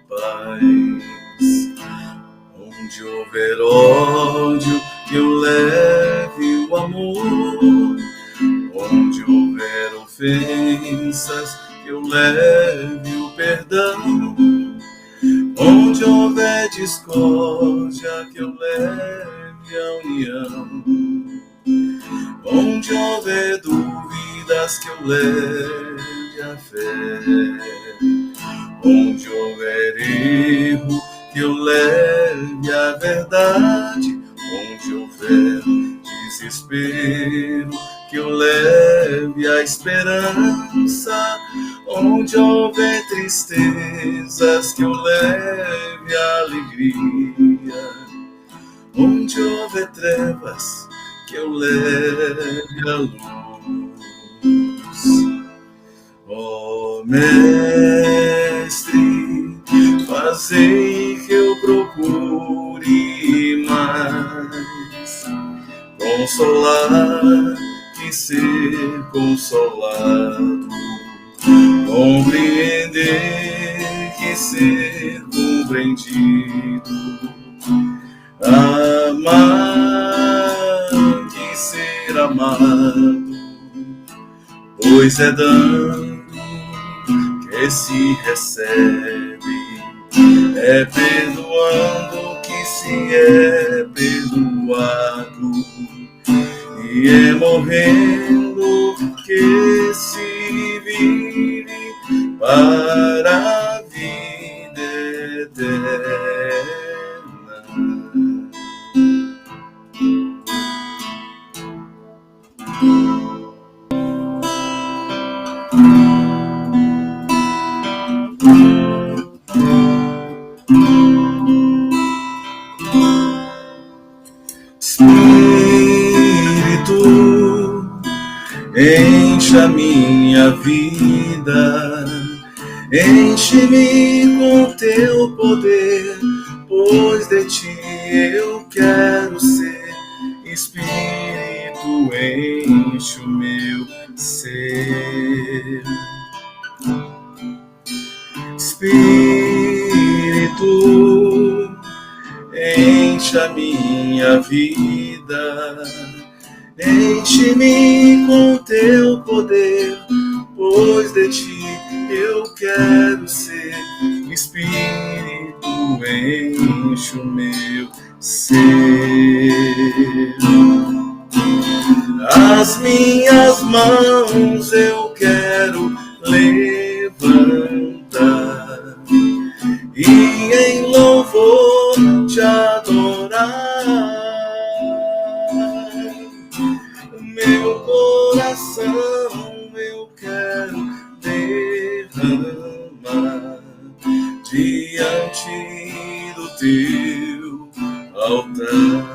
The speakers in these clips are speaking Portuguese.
paz. Onde houver ódio, que eu leve o amor. Onde houver ofensas, que eu leve o perdão. Onde houver discórdia, que eu leve a união. Onde houver dúvidas, que eu leve a fé. Onde houver erro, que eu leve a verdade. Onde houver desespero, que eu leve a esperança. Onde houver tristezas, que eu leve a alegria. Onde houver trevas, que eu leve a luz. Ó Mestre, fazei que eu procure mais consolar que ser consolado, compreender que ser compreendido, amar que ser amado, pois é dando que se recebe, é perdoando que se é perdoado, e é morrendo que se vive para a vida eterna. Espírito, enche a minha vida, enche-me com teu poder, pois de ti eu quero ser. Espírito, enche o meu ser. Espírito, enche a minha vida, enche-me com teu poder, pois de ti eu quero ser. Espírito, enche o meu ser. As minhas mãos eu quero levantar e em louvor te adorar. Meu coração eu quero derramar diante do teu altar.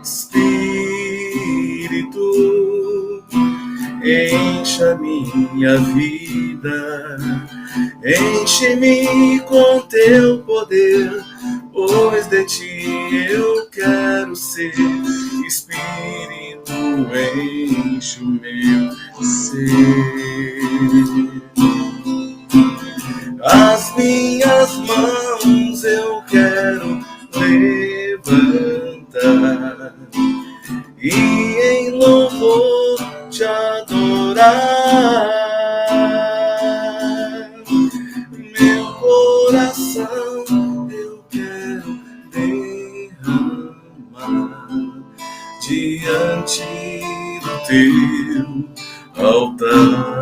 Espírito, enche a minha vida, enche-me com teu poder, pois de ti eu quero ser. Espírito, enche o meu ser. As minhas mãos eu quero levantar e em louvor te adorar. Meu coração eu quero derramar diante do teu altar.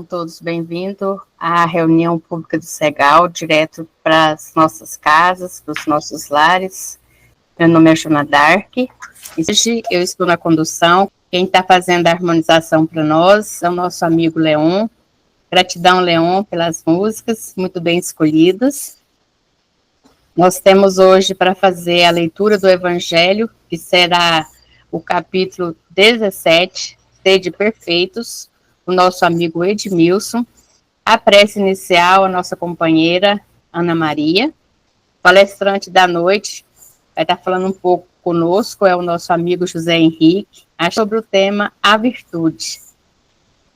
Todos bem-vindos à reunião pública do Segal, direto para as nossas casas, para os nossos lares. Meu nome é Joana Dark, e hoje eu estou na condução. Quem está fazendo a harmonização para nós é o nosso amigo Leon. Gratidão, Leon, pelas músicas muito bem escolhidas. Nós temos hoje para fazer a leitura do Evangelho, que será o capítulo 17, Sede Perfeitos, o nosso amigo Edmilson, a prece inicial, a nossa companheira Ana Maria, palestrante da noite, vai estar falando um pouco conosco é o nosso amigo José Henrique, sobre o tema A Virtude.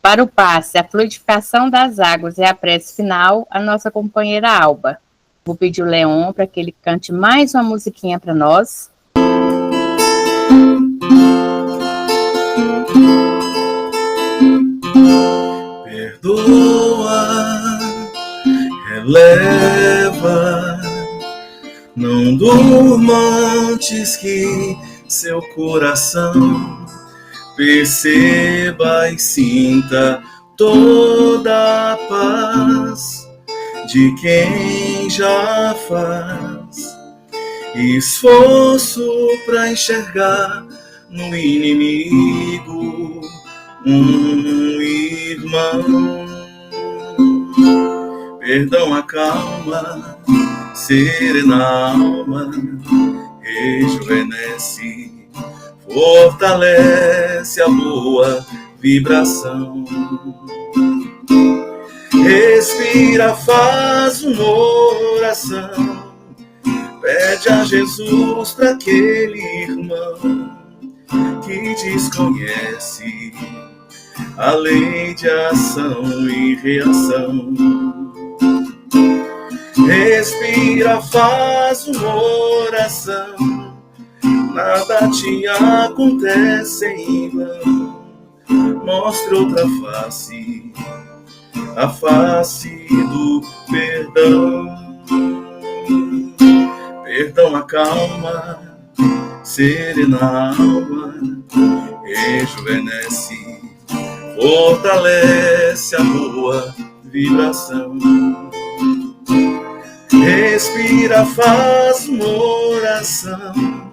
Para o passe, a fluidificação das águas e a prece final, a nossa companheira Alba. Vou pedir o Leon para que ele cante mais uma musiquinha para nós. Perdoa, releva, não durma antes que seu coração perceba e sinta toda a paz de quem já faz esforço para enxergar no inimigo um irmão. Perdão acalma, serena a alma, rejuvenesce, fortalece a boa vibração. Respira, faz uma oração, pede a Jesus para aquele irmão que desconhece a lei de ação e reação. Respira, faz uma oração, nada te acontece em vão. Mostre outra face, a face do perdão. Perdão acalma, serena a alma, rejuvenesce, fortalece a boa vibração. Respira, faz uma oração,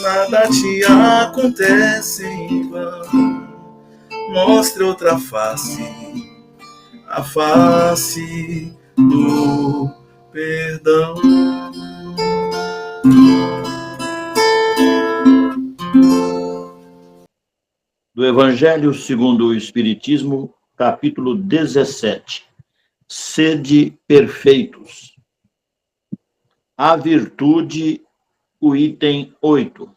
nada te acontece em vão. Mostre outra face, a face do perdão. Do Evangelho segundo o Espiritismo, capítulo 17. Sede perfeitos. A virtude, o item 8.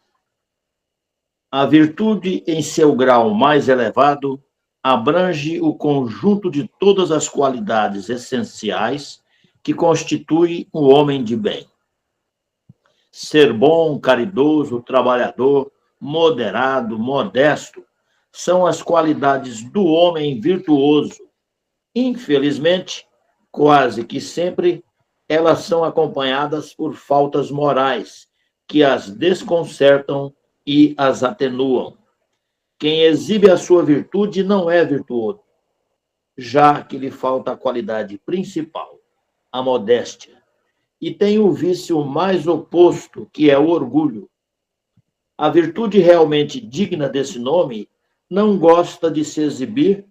A virtude, em seu grau mais elevado, abrange o conjunto de todas as qualidades essenciais que constituem o homem de bem. Ser bom, caridoso, trabalhador, moderado, modesto, são as qualidades do homem virtuoso. Infelizmente, quase que sempre, elas são acompanhadas por faltas morais que as desconcertam e as atenuam. Quem exibe a sua virtude não é virtuoso, já que lhe falta a qualidade principal, a modéstia, e tem o vício mais oposto, que é o orgulho. A virtude realmente digna desse nome não gosta de se exibir,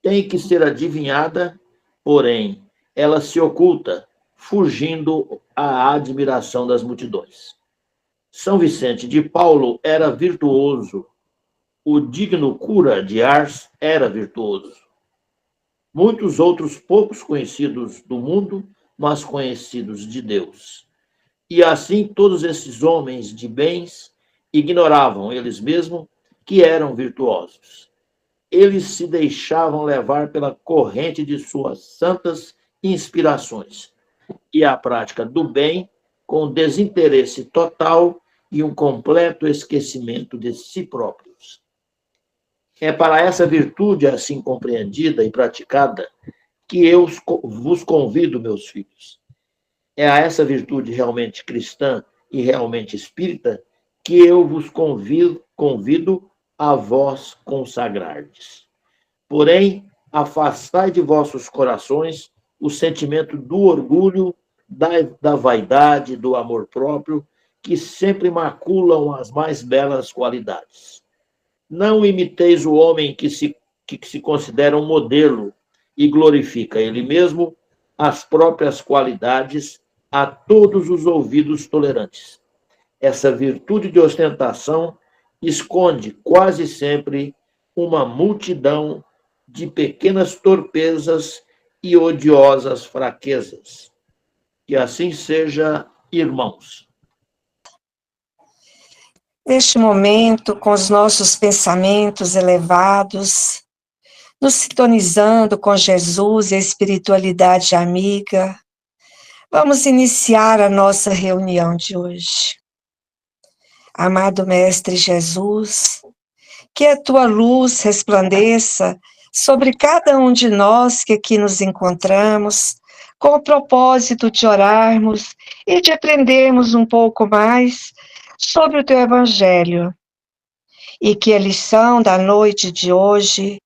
tem que ser adivinhada, porém, ela se oculta, fugindo à admiração das multidões. São Vicente de Paulo era virtuoso, o digno cura de Ars era virtuoso. Muitos outros poucos conhecidos do mundo, mas conhecidos de Deus. E assim todos esses homens de bens ignoravam eles mesmos que eram virtuosos. Eles se deixavam levar pela corrente de suas santas inspirações e a prática do bem com desinteresse total e um completo esquecimento de si próprios. É para essa virtude assim compreendida e praticada que eu vos convido, meus filhos. É a essa virtude realmente cristã e realmente espírita que eu vos convido a vós consagrardes. Porém, afastai de vossos corações o sentimento do orgulho, da vaidade, do amor próprio, que sempre maculam as mais belas qualidades. Não imiteis o homem que se considera um modelo e glorifica ele mesmo, as próprias qualidades, a todos os ouvidos tolerantes. Essa virtude de ostentação esconde quase sempre uma multidão de pequenas torpezas e odiosas fraquezas. Que assim seja, irmãos. neste momento, com os nossos pensamentos elevados, nos sintonizando com Jesus e a espiritualidade amiga, vamos iniciar a nossa reunião de hoje. Amado Mestre Jesus, que a tua luz resplandeça sobre cada um de nós que aqui nos encontramos, com o propósito de orarmos e de aprendermos um pouco mais sobre o teu Evangelho. E que a lição da noite de hoje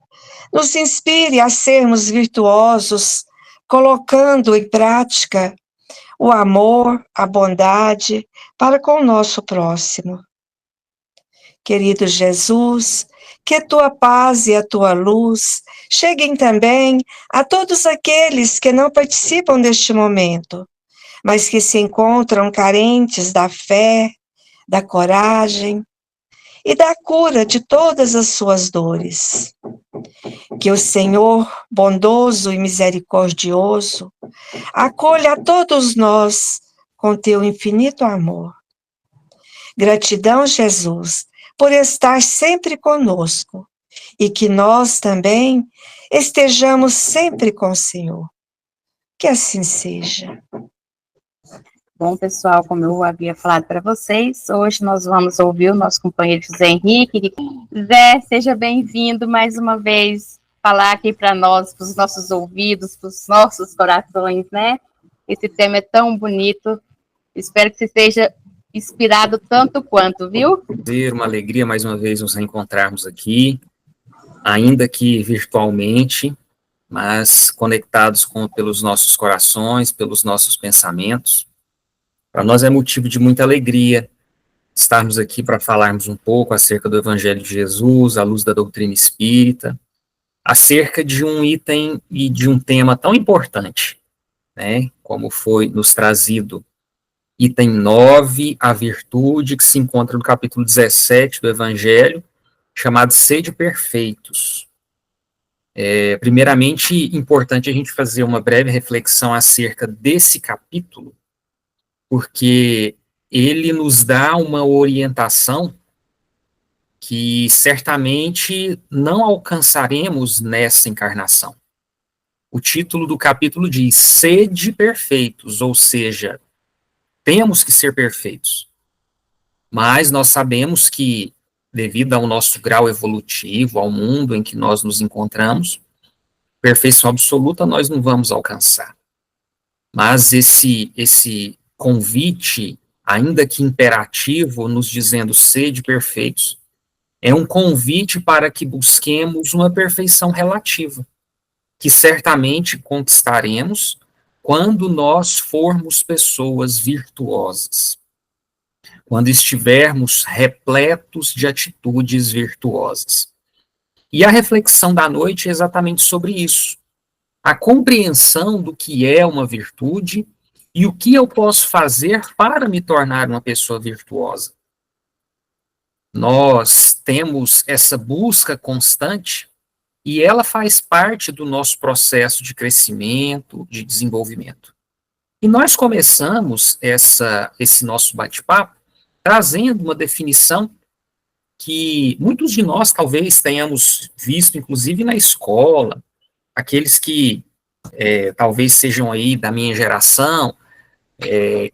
nos inspire a sermos virtuosos, colocando em prática o amor, a bondade para com o nosso próximo. Querido Jesus, que a tua paz e a tua luz cheguem também a todos aqueles que não participam deste momento, mas que se encontram carentes da fé, da coragem e da cura de todas as suas dores. Que o Senhor, bondoso e misericordioso, acolha a todos nós com teu infinito amor. Gratidão, Jesus, por estar sempre conosco e que nós também estejamos sempre com o Senhor. Que assim seja. Bom, pessoal, como eu havia falado para vocês, hoje nós vamos ouvir o nosso companheiro José Henrique. Zé, seja bem-vindo mais uma vez, falar aqui para nós, para os nossos ouvidos, para os nossos corações, né? Esse tema é tão bonito, espero que você esteja inspirado tanto quanto, viu? Uma alegria mais uma vez nos reencontrarmos aqui, ainda que virtualmente, mas conectados pelos nossos corações, pelos nossos pensamentos. Para nós é motivo de muita alegria estarmos aqui para falarmos um pouco acerca do Evangelho de Jesus, à luz da doutrina espírita, acerca de um item e de um tema tão importante, né, como foi nos trazido item 9, a virtude, que se encontra no capítulo 17 do Evangelho, chamado Sede Perfeitos. Primeiramente, importante a gente fazer uma breve reflexão acerca desse capítulo, porque ele nos dá uma orientação que certamente não alcançaremos nessa encarnação. O título do capítulo diz Sede Perfeitos, ou seja, temos que ser perfeitos. Mas nós sabemos que, devido ao nosso grau evolutivo, ao mundo em que nós nos encontramos, perfeição absoluta nós não vamos alcançar. Mas esse convite, ainda que imperativo, nos dizendo sede perfeitos, é um convite para que busquemos uma perfeição relativa, que certamente conquistaremos quando nós formos pessoas virtuosas, quando estivermos repletos de atitudes virtuosas. E a reflexão da noite é exatamente sobre isso, a compreensão do que é uma virtude e o que eu posso fazer para me tornar uma pessoa virtuosa. Nós temos essa busca constante e ela faz parte do nosso processo de crescimento, de desenvolvimento. E nós começamos esse nosso bate-papo trazendo uma definição que muitos de nós talvez tenhamos visto, inclusive na escola, aqueles que talvez sejam aí da minha geração,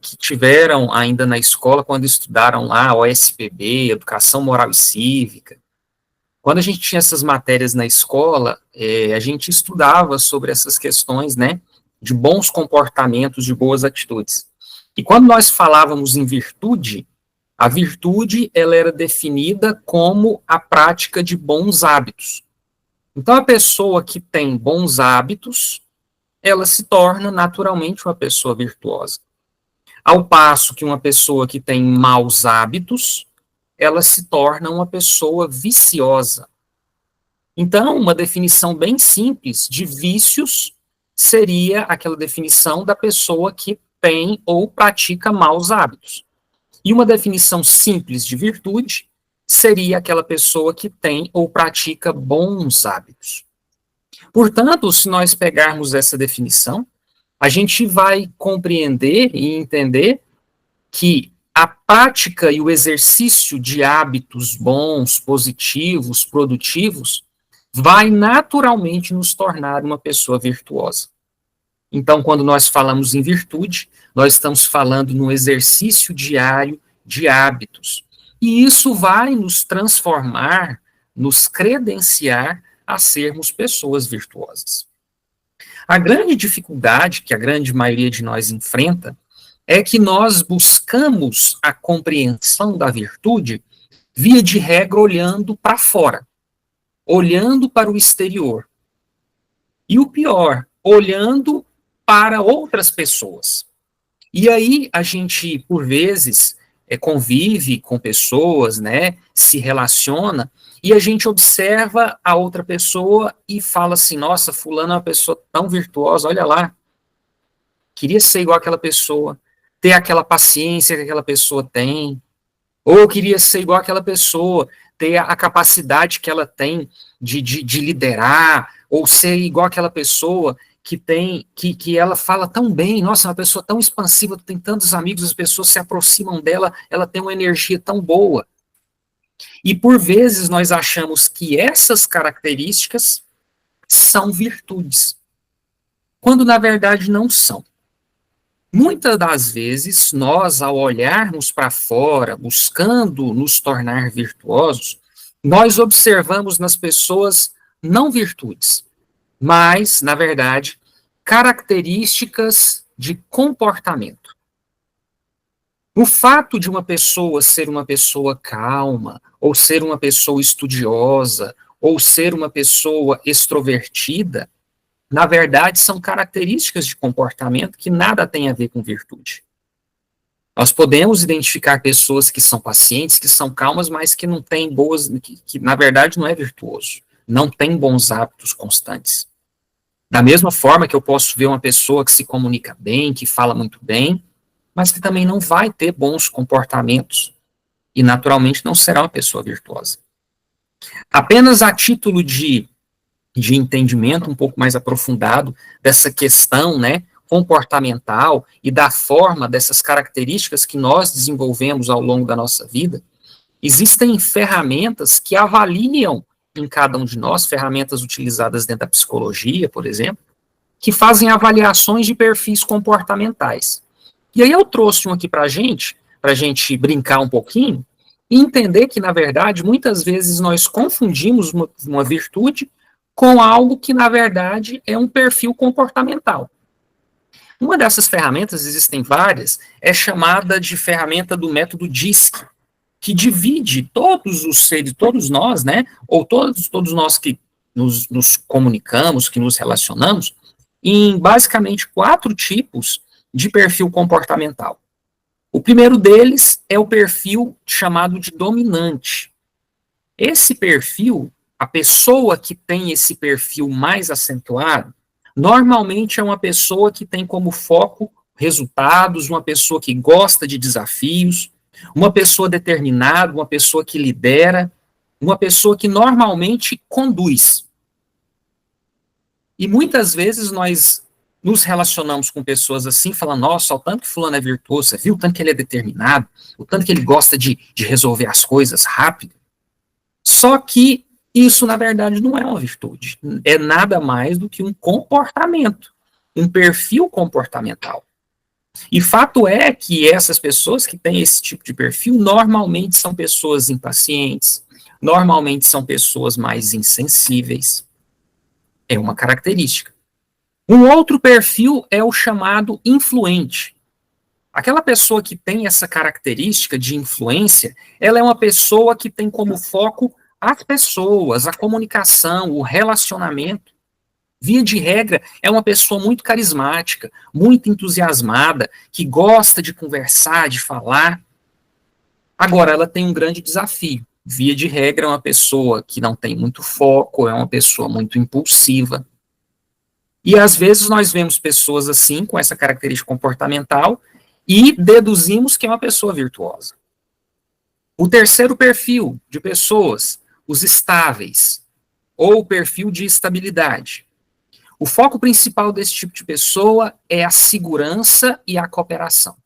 que tiveram ainda na escola quando estudaram lá o OSPB, Educação Moral e Cívica. Quando a gente tinha essas matérias na escola, a gente estudava sobre essas questões, né, de bons comportamentos, de boas atitudes. E quando nós falávamos em virtude, a virtude ela era definida como a prática de bons hábitos. Então, a pessoa que tem bons hábitos, ela se torna naturalmente uma pessoa virtuosa. Ao passo que uma pessoa que tem maus hábitos, ela se torna uma pessoa viciosa. Então, uma definição bem simples de vícios seria aquela definição da pessoa que tem ou pratica maus hábitos. E uma definição simples de virtude seria aquela pessoa que tem ou pratica bons hábitos. Portanto, se nós pegarmos essa definição, a gente vai compreender e entender que a prática e o exercício de hábitos bons, positivos, produtivos, vai naturalmente nos tornar uma pessoa virtuosa. Então, quando nós falamos em virtude, nós estamos falando no exercício diário de hábitos. E isso vai nos transformar, nos credenciar a sermos pessoas virtuosas. A grande dificuldade que a grande maioria de nós enfrenta é que nós buscamos a compreensão da virtude, via de regra, olhando para fora, olhando para o exterior. E o pior, olhando para outras pessoas. E aí a gente, por vezes, convive com pessoas, né, se relaciona, e a gente observa a outra pessoa e fala assim, nossa, fulano é uma pessoa tão virtuosa, olha lá, queria ser igual àquela pessoa, ter aquela paciência que aquela pessoa tem, ou queria ser igual àquela pessoa, ter a capacidade que ela tem de liderar, ou ser igual àquela pessoa que tem, que ela fala tão bem, nossa, uma pessoa tão expansiva, tem tantos amigos, as pessoas se aproximam dela, ela tem uma energia tão boa. E por vezes nós achamos que essas características são virtudes, quando na verdade não são. Muitas das vezes, nós, ao olharmos para fora, buscando nos tornar virtuosos, nós observamos nas pessoas não virtudes, mas, na verdade, características de comportamento. O fato de uma pessoa ser uma pessoa calma, ou ser uma pessoa estudiosa, ou ser uma pessoa extrovertida, na verdade, são características de comportamento que nada tem a ver com virtude. Nós podemos identificar pessoas que são pacientes, que são calmas, mas que não têm boas, que na verdade não é virtuoso, não tem bons hábitos constantes. Da mesma forma que eu posso ver uma pessoa que se comunica bem, que fala muito bem, mas que também não vai ter bons comportamentos e naturalmente não será uma pessoa virtuosa. Apenas a título de entendimento um pouco mais aprofundado dessa questão, né, comportamental e da forma dessas características que nós desenvolvemos ao longo da nossa vida, existem ferramentas que avaliam em cada um de nós, ferramentas utilizadas dentro da psicologia, por exemplo, que fazem avaliações de perfis comportamentais. E aí eu trouxe um aqui para a gente brincar um pouquinho e entender que, na verdade, muitas vezes nós confundimos uma virtude com algo que, na verdade, é um perfil comportamental. Uma dessas ferramentas, existem várias, é chamada de ferramenta do método DISC, que divide todos os seres, todos nós, né, ou todos nós que nos comunicamos, que nos relacionamos, em basicamente 4 tipos de perfil comportamental. O primeiro deles é o perfil chamado de dominante. Esse perfil, a pessoa que tem esse perfil mais acentuado, normalmente é uma pessoa que tem como foco resultados, uma pessoa que gosta de desafios, uma pessoa determinada, uma pessoa que lidera, uma pessoa que normalmente conduz. E muitas vezes nós nos relacionamos com pessoas assim, falando, nossa, o tanto que fulano é virtuoso, você viu o tanto que ele é determinado, o tanto que ele gosta de resolver as coisas rápido. Só que isso, na verdade, não é uma virtude. É nada mais do que um comportamento, um perfil comportamental. E fato é que essas pessoas que têm esse tipo de perfil, normalmente são pessoas impacientes, normalmente são pessoas mais insensíveis. É uma característica. Um outro perfil é o chamado influente. Aquela pessoa que tem essa característica de influência, ela é uma pessoa que tem como foco as pessoas, a comunicação, o relacionamento. Via de regra, é uma pessoa muito carismática, muito entusiasmada, que gosta de conversar, de falar. Agora, ela tem um grande desafio. Via de regra, é uma pessoa que não tem muito foco, é uma pessoa muito impulsiva. E às vezes nós vemos pessoas assim, com essa característica comportamental, e deduzimos que é uma pessoa virtuosa. O terceiro perfil de pessoas, os estáveis, ou o perfil de estabilidade. O foco principal desse tipo de pessoa é a segurança e a cooperação.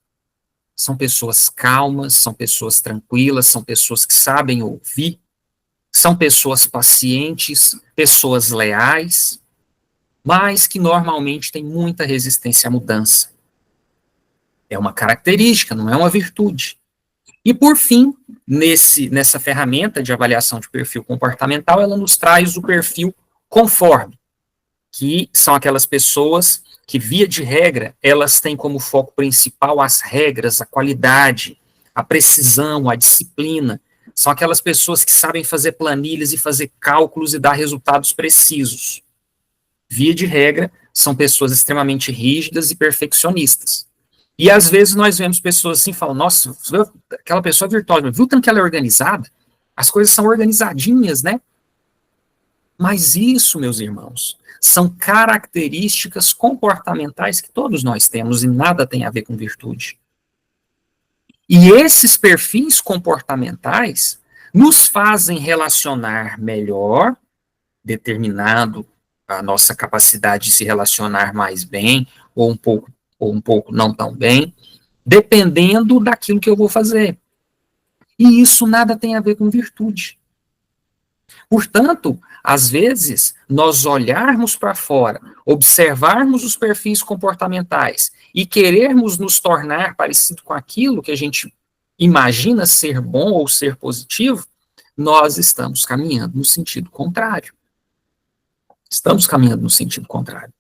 são pessoas calmas, são pessoas tranquilas, são pessoas que sabem ouvir, são pessoas pacientes, pessoas leais, mas que normalmente têm muita resistência à mudança. É uma característica, não é uma virtude. E, por fim, nessa ferramenta de avaliação de perfil comportamental, ela nos traz o perfil conforme, que são aquelas pessoas que, via de regra, elas têm como foco principal as regras, a qualidade, a precisão, a disciplina. São aquelas pessoas que sabem fazer planilhas e fazer cálculos e dar resultados precisos. Via de regra, são pessoas extremamente rígidas e perfeccionistas. E, às vezes, nós vemos pessoas assim, falam, nossa, aquela pessoa é virtuosa, viu tanto que ela é organizada? As coisas são organizadinhas, né? Mas isso, meus irmãos, são características comportamentais que todos nós temos e nada tem a ver com virtude. E esses perfis comportamentais nos fazem relacionar melhor, determinado a nossa capacidade de se relacionar mais bem, ou um pouco não tão bem, dependendo daquilo que eu vou fazer. E isso nada tem a ver com virtude. Portanto, às vezes, nós olharmos para fora, observarmos os perfis comportamentais e querermos nos tornar parecido com aquilo que a gente imagina ser bom ou ser positivo, nós estamos caminhando no sentido contrário. Estamos caminhando no sentido contrário.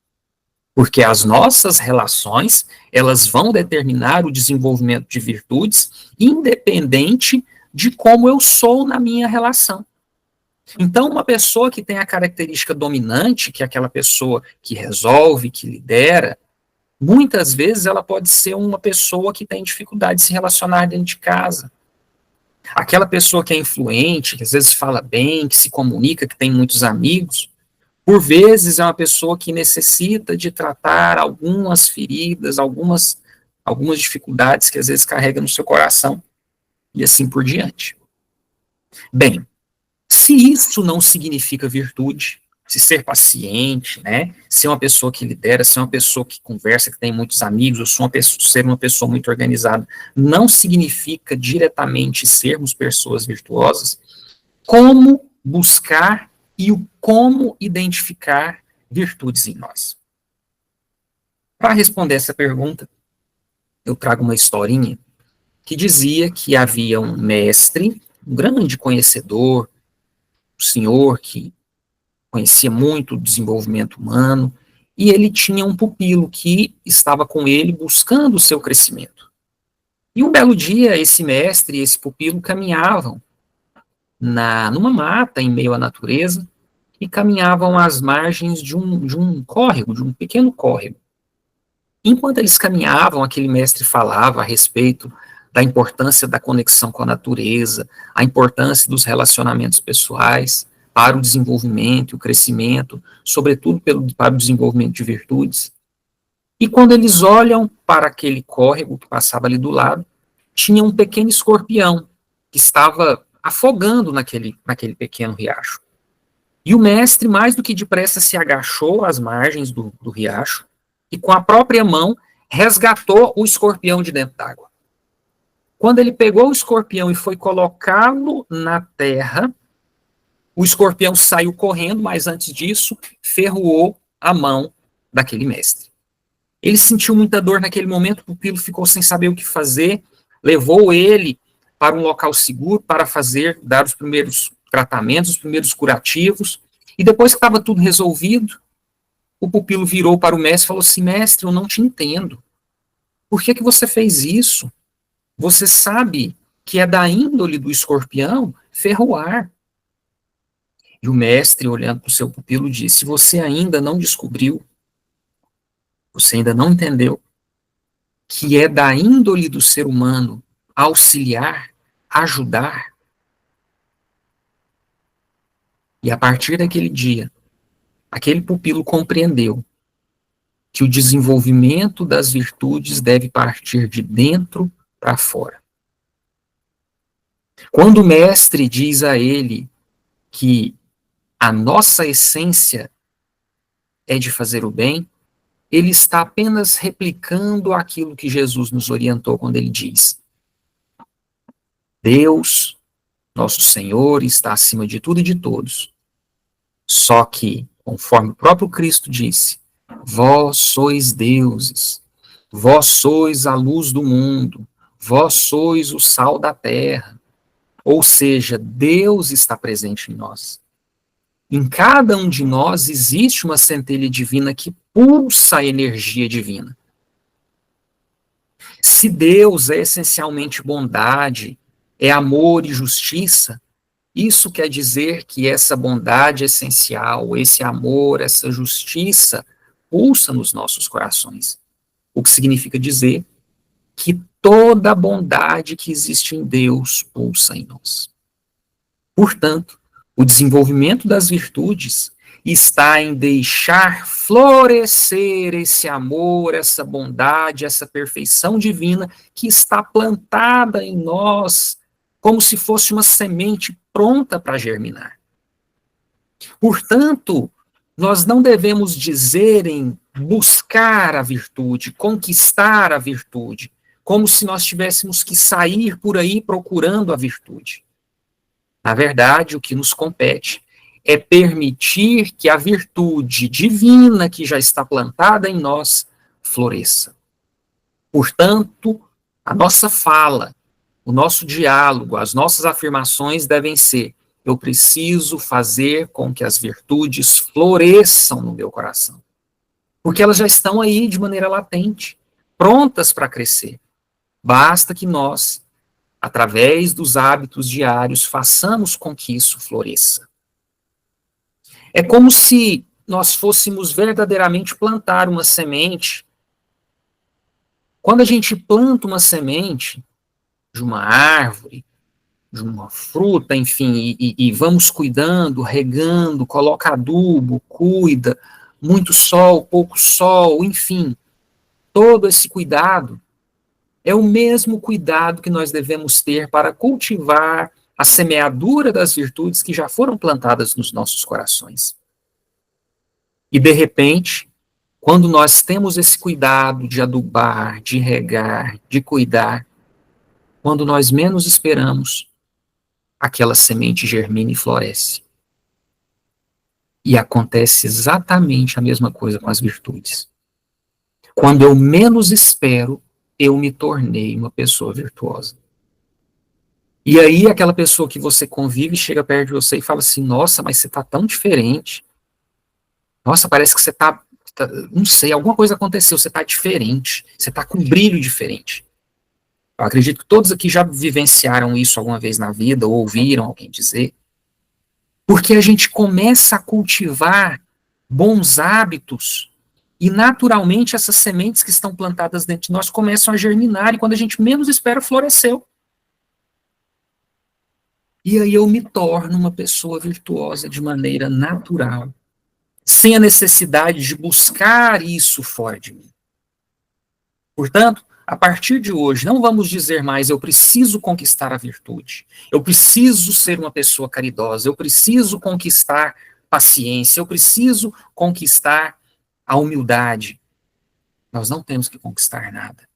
Porque as nossas relações, elas vão determinar o desenvolvimento de virtudes, independente de como eu sou na minha relação. Então, uma pessoa que tem a característica dominante, que é aquela pessoa que resolve, que lidera, muitas vezes ela pode ser uma pessoa que tem dificuldade de se relacionar dentro de casa. Aquela pessoa que é influente, que às vezes fala bem, que se comunica, que tem muitos amigos, por vezes é uma pessoa que necessita de tratar algumas feridas, algumas dificuldades que às vezes carrega no seu coração, e assim por diante. Bem, se isso não significa virtude, se ser paciente, né, ser uma pessoa que lidera, ser uma pessoa que conversa, que tem muitos amigos, ou ser uma pessoa muito organizada, não significa diretamente sermos pessoas virtuosas, como buscar e o como identificar virtudes em nós? Para responder essa pergunta, eu trago uma historinha que dizia que havia um mestre, um grande conhecedor, um senhor que conhecia muito o desenvolvimento humano, e ele tinha um pupilo que estava com ele buscando o seu crescimento. E um belo dia, esse mestre e esse pupilo caminhavam numa mata, em meio à natureza, e caminhavam às margens de um córrego, de um pequeno córrego. Enquanto eles caminhavam, aquele mestre falava a respeito da importância da conexão com a natureza, a importância dos relacionamentos pessoais para o desenvolvimento e o crescimento, sobretudo para o desenvolvimento de virtudes. E quando eles olham para aquele córrego que passava ali do lado, tinha um pequeno escorpião que estava afogando naquele pequeno riacho. E o mestre, mais do que depressa, se agachou às margens do riacho e, com a própria mão, resgatou o escorpião de dentro d'água. Quando ele pegou o escorpião e foi colocá-lo na terra, o escorpião saiu correndo, mas antes disso, ferroou a mão daquele mestre. Ele sentiu muita dor naquele momento, o pupilo ficou sem saber o que fazer, levou ele para um local seguro para dar os primeiros tratamentos, os primeiros curativos, e depois que estava tudo resolvido, o pupilo virou para o mestre e falou assim: mestre, eu não te entendo. Por que você fez isso? Você sabe que é da índole do escorpião ferroar. E o mestre, olhando para o seu pupilo, disse: você ainda não descobriu, você ainda não entendeu que é da índole do ser humano auxiliar, ajudar. E a partir daquele dia, aquele pupilo compreendeu que o desenvolvimento das virtudes deve partir de dentro para fora. Quando o mestre diz a ele que a nossa essência é de fazer o bem, ele está apenas replicando aquilo que Jesus nos orientou quando ele diz: Deus, nosso Senhor, está acima de tudo e de todos. Só que, conforme o próprio Cristo disse, vós sois deuses, vós sois a luz do mundo, vós sois o sal da terra. Ou seja, Deus está presente em nós. Em cada um de nós existe uma centelha divina que pulsa a energia divina. Se Deus é essencialmente bondade, é amor e justiça, isso quer dizer que essa bondade essencial, esse amor, essa justiça, pulsa nos nossos corações. O que significa dizer que toda a bondade que existe em Deus pulsa em nós. Portanto, o desenvolvimento das virtudes está em deixar florescer esse amor, essa bondade, essa perfeição divina que está plantada em nós, como se fosse uma semente pronta para germinar. Portanto, nós não devemos dizer em buscar a virtude, conquistar a virtude, como se nós tivéssemos que sair por aí procurando a virtude. Na verdade, o que nos compete é permitir que a virtude divina que já está plantada em nós floresça. Portanto, a nossa fala, o nosso diálogo, as nossas afirmações devem ser: eu preciso fazer com que as virtudes floresçam no meu coração. Porque elas já estão aí de maneira latente, prontas para crescer. Basta que nós, através dos hábitos diários, façamos com que isso floresça. É como se nós fôssemos verdadeiramente plantar uma semente. Quando a gente planta uma semente de uma árvore, de uma fruta, enfim, e vamos cuidando, regando, coloca adubo, cuida, muito sol, pouco sol, enfim, todo esse cuidado é o mesmo cuidado que nós devemos ter para cultivar a semeadura das virtudes que já foram plantadas nos nossos corações. E, de repente, quando nós temos esse cuidado de adubar, de regar, de cuidar, quando nós menos esperamos, aquela semente germina e floresce. E acontece exatamente a mesma coisa com as virtudes. Quando eu menos espero, eu me tornei uma pessoa virtuosa. E aí aquela pessoa que você convive chega perto de você e fala assim: nossa, mas você está tão diferente. Nossa, parece que você está, não sei, alguma coisa aconteceu, você está diferente, você está com um brilho diferente. Eu acredito que todos aqui já vivenciaram isso alguma vez na vida, ou ouviram alguém dizer. Porque a gente começa a cultivar bons hábitos, e naturalmente essas sementes que estão plantadas dentro de nós começam a germinar, e quando a gente menos espera, floresceu. E aí eu me torno uma pessoa virtuosa de maneira natural, sem a necessidade de buscar isso fora de mim. Portanto, a partir de hoje, não vamos dizer mais: eu preciso conquistar a virtude, eu preciso ser uma pessoa caridosa, eu preciso conquistar paciência, eu preciso conquistar a humildade. Nós não temos que conquistar nada.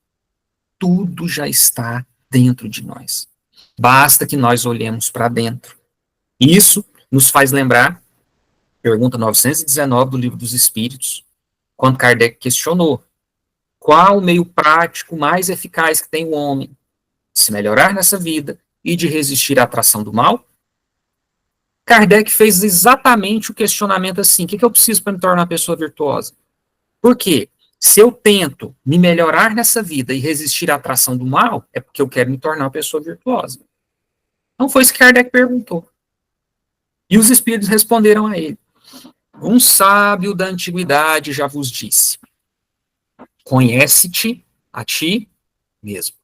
Tudo já está dentro de nós. Basta que nós olhemos para dentro. Isso nos faz lembrar, pergunta 919 do Livro dos Espíritos, quando Kardec questionou: qual o meio prático mais eficaz que tem o homem de se melhorar nessa vida e de resistir à atração do mal? Kardec fez exatamente o questionamento assim: o que eu preciso para me tornar uma pessoa virtuosa? Por quê? Se eu tento me melhorar nessa vida e resistir à atração do mal, é porque eu quero me tornar uma pessoa virtuosa. Não foi isso que Kardec perguntou. E os espíritos responderam a ele: um sábio da antiguidade já vos disse: conhece-te a ti mesmo.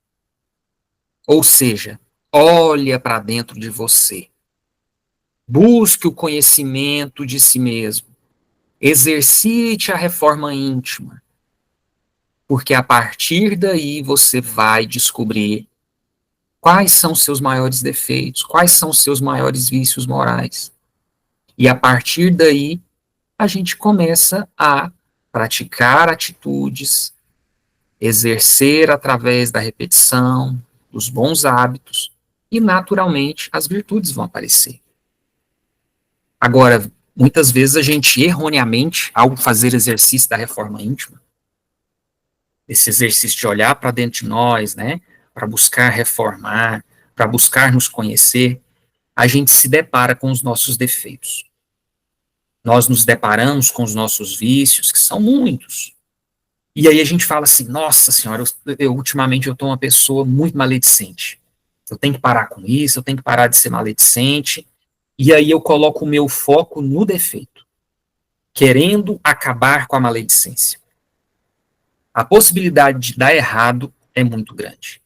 Ou seja, olha para dentro de você. Busque o conhecimento de si mesmo. Exercite a reforma íntima. Porque a partir daí você vai descobrir quais são os seus maiores defeitos, quais são os seus maiores vícios morais. E a partir daí, a gente começa a praticar atitudes, exercer através da repetição, dos bons hábitos, e naturalmente as virtudes vão aparecer. Agora, muitas vezes a gente erroneamente, ao fazer exercício da reforma íntima, esse exercício de olhar para dentro de nós, né, para buscar reformar, para buscar nos conhecer, a gente se depara com os nossos defeitos. Nós nos deparamos com os nossos vícios, que são muitos. E aí a gente fala assim, nossa senhora, ultimamente eu estou uma pessoa muito maledicente. Eu tenho que parar com isso, eu tenho que parar de ser maledicente. E aí eu coloco o meu foco no defeito, querendo acabar com a maledicência. A possibilidade de dar errado é muito grande.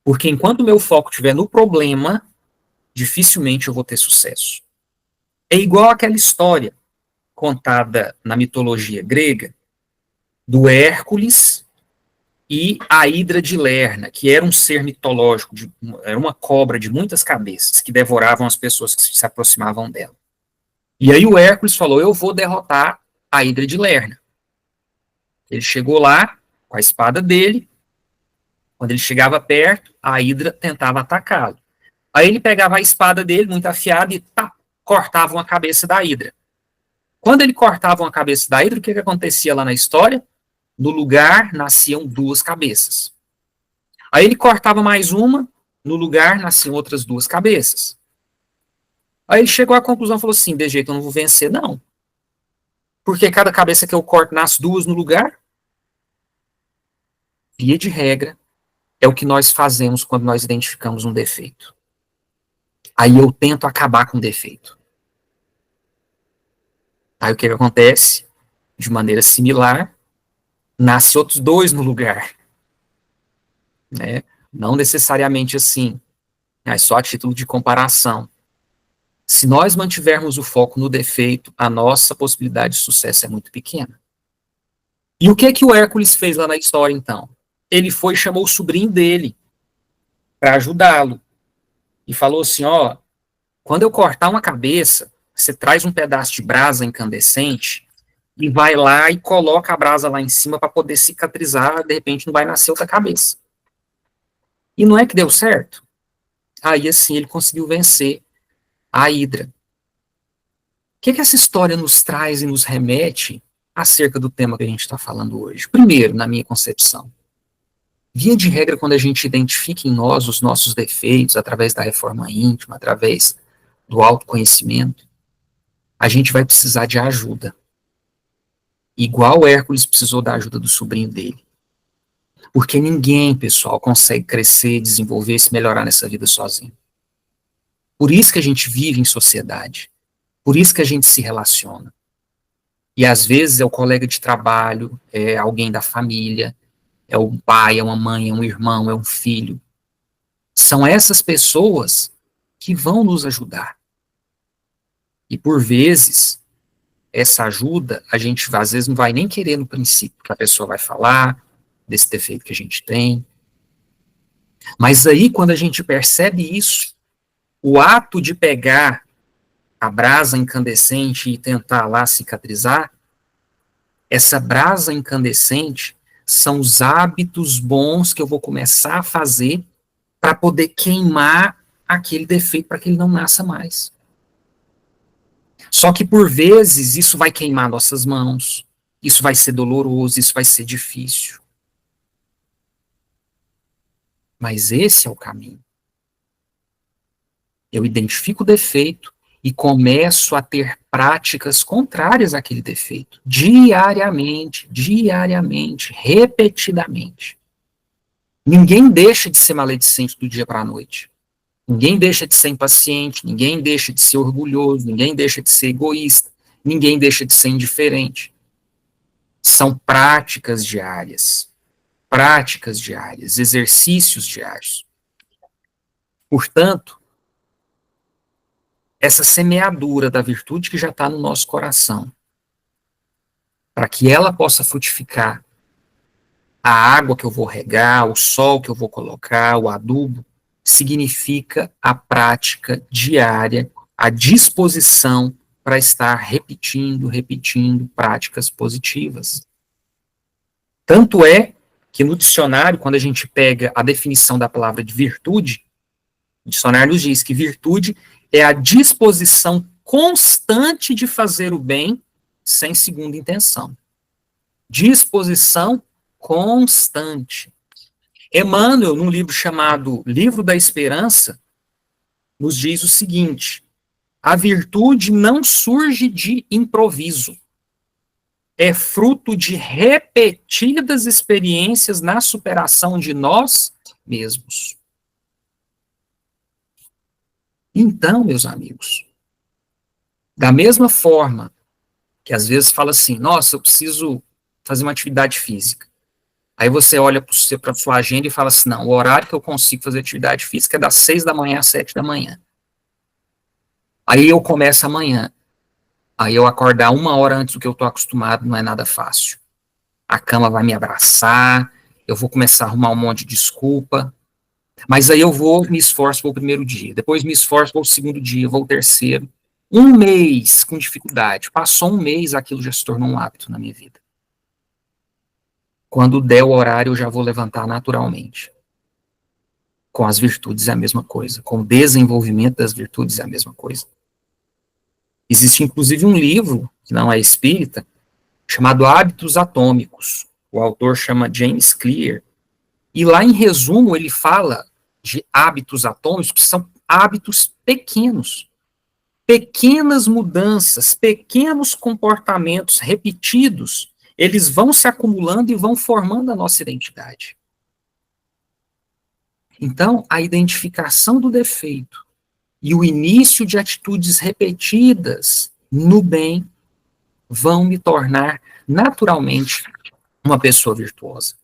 Porque enquanto o meu foco estiver no problema, dificilmente eu vou ter sucesso. É igual aquela história contada na mitologia grega do Hércules e a Hidra de Lerna, que era um ser mitológico, era uma cobra de muitas cabeças que devoravam as pessoas que se aproximavam dela. E aí o Hércules falou, eu vou derrotar a Hidra de Lerna. Ele chegou lá com a espada dele, quando ele chegava perto, a Hidra tentava atacá-lo. Aí ele pegava a espada dele, muito afiada, e cortavam a cabeça da Hidra. Quando ele cortava a cabeça da Hidra, o que acontecia lá na história? No lugar nasciam 2 cabeças. Aí ele cortava mais uma, no lugar nasciam outras 2 cabeças. Aí ele chegou à conclusão e falou assim, de jeito eu não vou vencer, não. Porque cada cabeça que eu corto nasce 2 no lugar. Via de regra, é o que nós fazemos quando nós identificamos um defeito. Aí eu tento acabar com o defeito. Aí o que acontece? De maneira similar, nasce outros 2 no lugar. Né? Não necessariamente assim, mas só a título de comparação. Se nós mantivermos o foco no defeito, a nossa possibilidade de sucesso é muito pequena. E o que o Hércules fez lá na história, então? Ele foi e chamou o sobrinho dele para ajudá-lo. E falou assim, ó, quando eu cortar uma cabeça, você traz um pedaço de brasa incandescente e vai lá e coloca a brasa lá em cima para poder cicatrizar, de repente não vai nascer outra cabeça. E não é que deu certo? Aí assim ele conseguiu vencer a Hidra. O que essa história nos traz e nos remete acerca do tema que a gente está falando hoje? Primeiro, na minha concepção, via de regra, quando a gente identifica em nós os nossos defeitos, através da reforma íntima, através do autoconhecimento, a gente vai precisar de ajuda. Igual Hércules precisou da ajuda do sobrinho dele. Porque ninguém, pessoal, consegue crescer, desenvolver, se melhorar nessa vida sozinho. Por isso que a gente vive em sociedade. Por isso que a gente se relaciona. E às vezes é o colega de trabalho, é alguém da família, é um pai, é uma mãe, é um irmão, é um filho. São essas pessoas que vão nos ajudar. E por vezes, essa ajuda, a gente às vezes não vai nem querer no princípio, que a pessoa vai falar desse defeito que a gente tem. Mas aí, quando a gente percebe isso, o ato de pegar a brasa incandescente e tentar lá cicatrizar, essa brasa incandescente são os hábitos bons que eu vou começar a fazer para poder queimar aquele defeito para que ele não nasça mais. Só que por vezes isso vai queimar nossas mãos, isso vai ser doloroso, isso vai ser difícil. Mas esse é o caminho. Eu identifico o defeito e começo a ter práticas contrárias àquele defeito, diariamente, repetidamente. Ninguém deixa de ser maledicente do dia para a noite. Ninguém deixa de ser impaciente, ninguém deixa de ser orgulhoso, ninguém deixa de ser egoísta, ninguém deixa de ser indiferente. São práticas diárias, exercícios diários. Portanto, essa semeadura da virtude que já está no nosso coração, para que ela possa frutificar, a água que eu vou regar, o sol que eu vou colocar, o adubo, significa a prática diária, a disposição para estar repetindo práticas positivas. Tanto é que no dicionário, quando a gente pega a definição da palavra de virtude, o dicionário nos diz que virtude é a disposição constante de fazer o bem sem segunda intenção. Disposição constante. Emmanuel, num livro chamado Livro da Esperança, nos diz o seguinte: a virtude não surge de improviso. É fruto de repetidas experiências na superação de nós mesmos. Então, meus amigos, da mesma forma que às vezes fala assim, nossa, eu preciso fazer uma atividade física. Aí você olha para a sua agenda e fala assim, não, o horário que eu consigo fazer atividade física é das 6 da manhã às 7 da manhã. Aí eu começo amanhã. Aí eu acordar 1 hora antes do que eu estou acostumado não é nada fácil. A cama vai me abraçar, eu vou começar a arrumar um monte de desculpa, mas aí eu vou, me esforço para o primeiro dia, depois me esforço para o segundo dia, vou o terceiro. 1 mês com dificuldade, passou 1 mês, aquilo já se tornou um hábito na minha vida. Quando der o horário, eu já vou levantar naturalmente. Com as virtudes é a mesma coisa, com o desenvolvimento das virtudes é a mesma coisa. Existe inclusive um livro, que não é espírita, chamado Hábitos Atômicos. O autor chama James Clear, e lá em resumo ele fala de hábitos atômicos, que são hábitos pequenos. Pequenas mudanças, pequenos comportamentos repetidos, eles vão se acumulando e vão formando a nossa identidade. Então, a identificação do defeito e o início de atitudes repetidas no bem vão me tornar naturalmente uma pessoa virtuosa.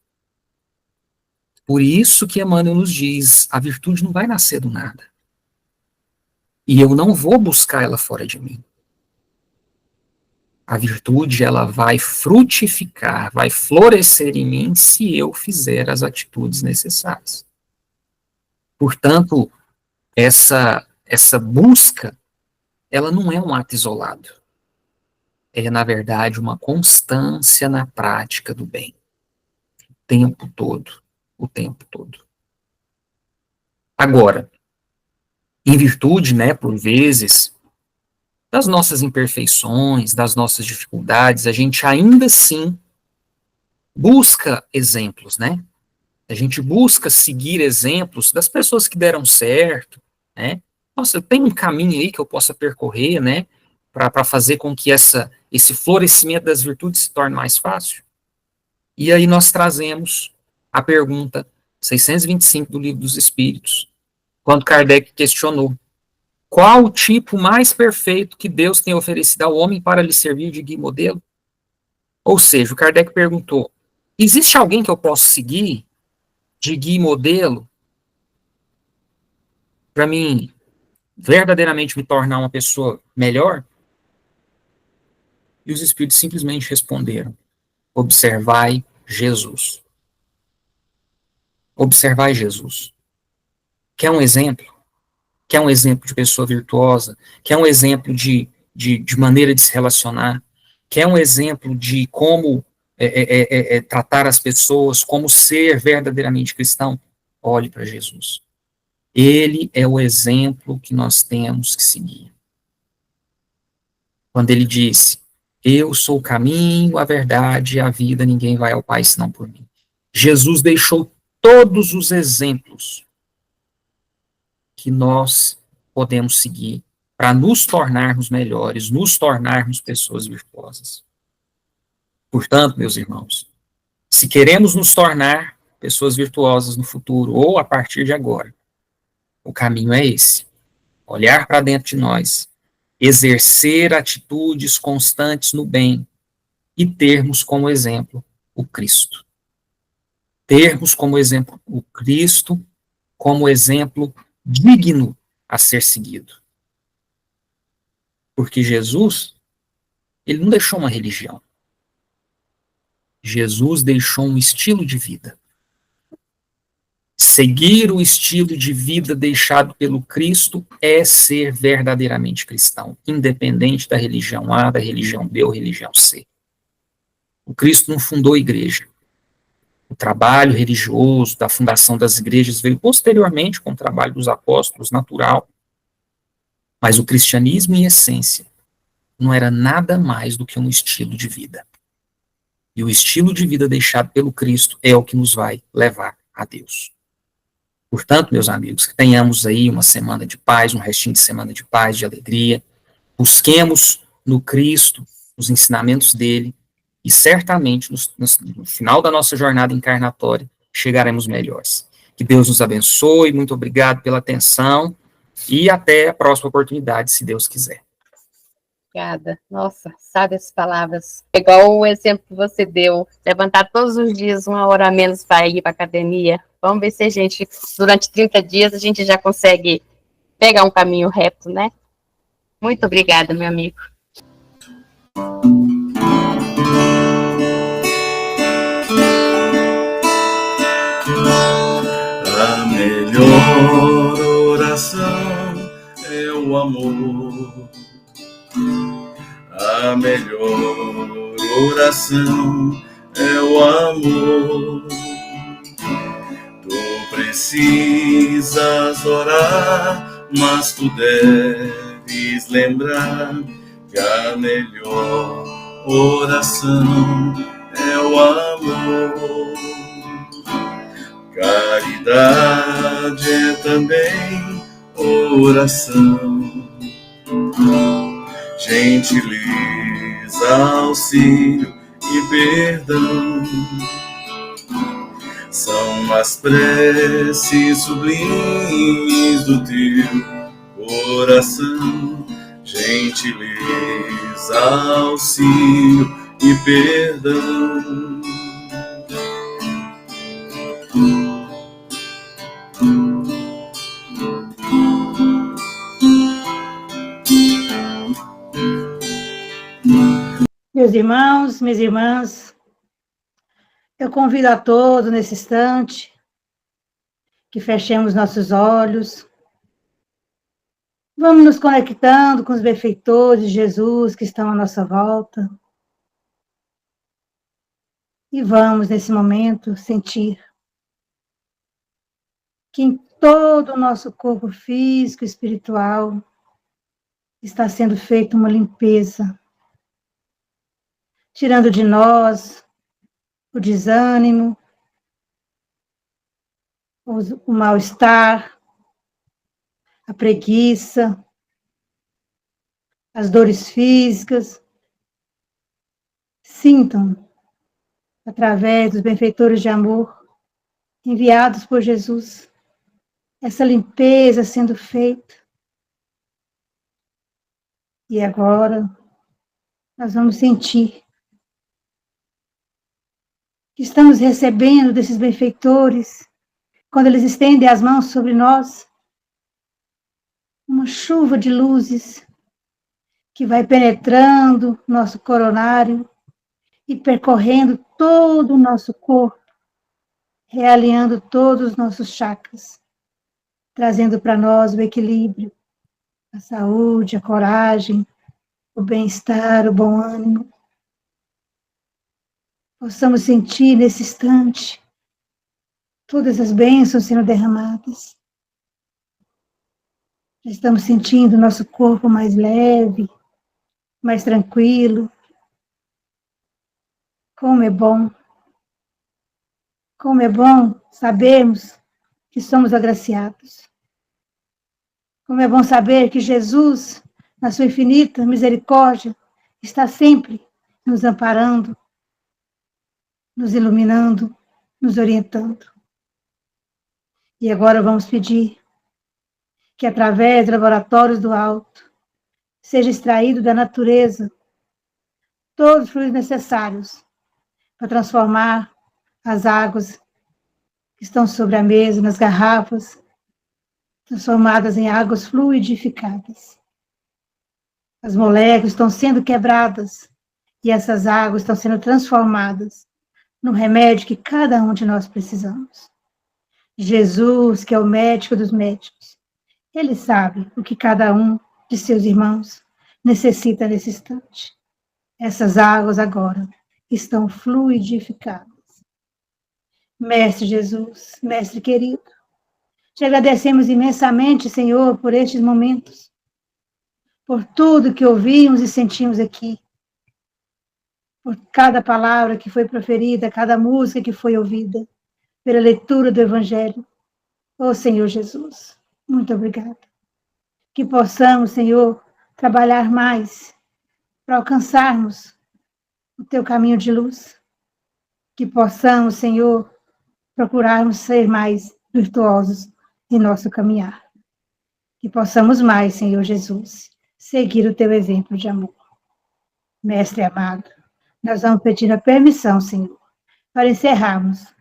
Por isso que Emmanuel nos diz, a virtude não vai nascer do nada. E eu não vou buscar ela fora de mim. A virtude, ela vai frutificar, vai florescer em mim se eu fizer as atitudes necessárias. Portanto, essa busca, ela não é um ato isolado. É, na verdade, uma constância na prática do bem. O tempo todo. Agora, em virtude, né, por vezes, das nossas imperfeições, das nossas dificuldades, a gente ainda assim busca exemplos, né? A gente busca seguir exemplos das pessoas que deram certo, né? Nossa, eu tenho um caminho aí que eu possa percorrer, né? Para fazer com que esse florescimento das virtudes se torne mais fácil. E aí nós trazemos a pergunta 625 do Livro dos Espíritos, quando Kardec questionou: qual o tipo mais perfeito que Deus tem oferecido ao homem para lhe servir de guia e modelo? Ou seja, o Kardec perguntou: existe alguém que eu possa seguir de guia e modelo para mim verdadeiramente me tornar uma pessoa melhor? E os Espíritos simplesmente responderam: observai Jesus. Observai Jesus. Quer um exemplo? Quer um exemplo de pessoa virtuosa? Quer um exemplo de maneira de se relacionar? Quer um exemplo de como tratar as pessoas, como ser verdadeiramente cristão? Olhe para Jesus. Ele é o exemplo que nós temos que seguir. Quando ele disse: eu sou o caminho, a verdade e a vida, ninguém vai ao Pai senão por mim. Jesus deixou todos os exemplos que nós podemos seguir para nos tornarmos melhores, nos tornarmos pessoas virtuosas. Portanto, meus irmãos, se queremos nos tornar pessoas virtuosas no futuro ou a partir de agora, o caminho é esse: olhar para dentro de nós, exercer atitudes constantes no bem e termos como exemplo o Cristo. Termos como exemplo o Cristo, como exemplo digno a ser seguido. Porque Jesus, ele não deixou uma religião. Jesus deixou um estilo de vida. Seguir o estilo de vida deixado pelo Cristo é ser verdadeiramente cristão, independente da religião A, da religião B ou religião C. O Cristo não fundou a igreja. O trabalho religioso da fundação das igrejas veio posteriormente com o trabalho dos apóstolos, natural. Mas o cristianismo, em essência, não era nada mais do que um estilo de vida. E o estilo de vida deixado pelo Cristo é o que nos vai levar a Deus. Portanto, meus amigos, que tenhamos aí uma semana de paz, um restinho de semana de paz, de alegria. Busquemos no Cristo os ensinamentos dele e certamente no final da nossa jornada encarnatória chegaremos melhores. Que Deus nos abençoe, muito obrigado pela atenção e até a próxima oportunidade, se Deus quiser. Obrigada. Nossa, sabe as palavras. Igual o exemplo que você deu, levantar todos os dias 1 hora a menos para ir para a academia. Vamos ver se a gente, durante 30 dias, a gente já consegue pegar um caminho reto, né? Muito obrigada, meu amigo. A melhor oração é o amor. A melhor oração é o amor. Tu precisas orar, mas tu deves lembrar que a melhor oração é o amor. Caridade é também oração. Gentileza, auxílio e perdão são as preces sublimes do teu coração. Gentileza, auxílio e perdão. Meus irmãos, minhas irmãs, eu convido a todos nesse instante que fechemos nossos olhos. Vamos nos conectando com os benfeitores de Jesus que estão à nossa volta. E vamos, nesse momento, sentir que em todo o nosso corpo físico e espiritual está sendo feita uma limpeza, tirando de nós o desânimo, o mal-estar, a preguiça, as dores físicas. Sintam, através dos benfeitores de amor enviados por Jesus, essa limpeza sendo feita. E agora nós vamos sentir que estamos recebendo desses benfeitores, quando eles estendem as mãos sobre nós, uma chuva de luzes que vai penetrando nosso coronário e percorrendo todo o nosso corpo, realinhando todos os nossos chakras, trazendo para nós o equilíbrio, a saúde, a coragem, o bem-estar, o bom ânimo. Possamos sentir nesse instante todas as bênçãos sendo derramadas. Já estamos sentindo o nosso corpo mais leve, mais tranquilo. Como é bom sabermos que somos agraciados. Como é bom saber que Jesus, na sua infinita misericórdia, está sempre nos amparando, nos iluminando, nos orientando. E agora vamos pedir que, através de laboratórios do alto, seja extraído da natureza todos os fluidos necessários para transformar as águas que estão sobre a mesa, nas garrafas, transformadas em águas fluidificadas. As moléculas estão sendo quebradas e essas águas estão sendo transformadas no remédio que cada um de nós precisamos. Jesus, que é o médico dos médicos, ele sabe o que cada um de seus irmãos necessita nesse instante. Essas águas agora estão fluidificadas. Mestre Jesus, Mestre querido, te agradecemos imensamente, Senhor, por estes momentos, por tudo que ouvimos e sentimos aqui, por cada palavra que foi proferida, cada música que foi ouvida, pela leitura do Evangelho. Ó Senhor Jesus, muito obrigada. Que possamos, Senhor, trabalhar mais para alcançarmos o teu caminho de luz. Que possamos, Senhor, procurarmos ser mais virtuosos em nosso caminhar. Que possamos mais, Senhor Jesus, seguir o teu exemplo de amor. Mestre amado, nós vamos pedir a permissão, Senhor, para encerrarmos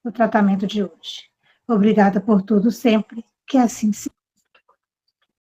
o tratamento de hoje. Obrigada por tudo sempre, que assim seja.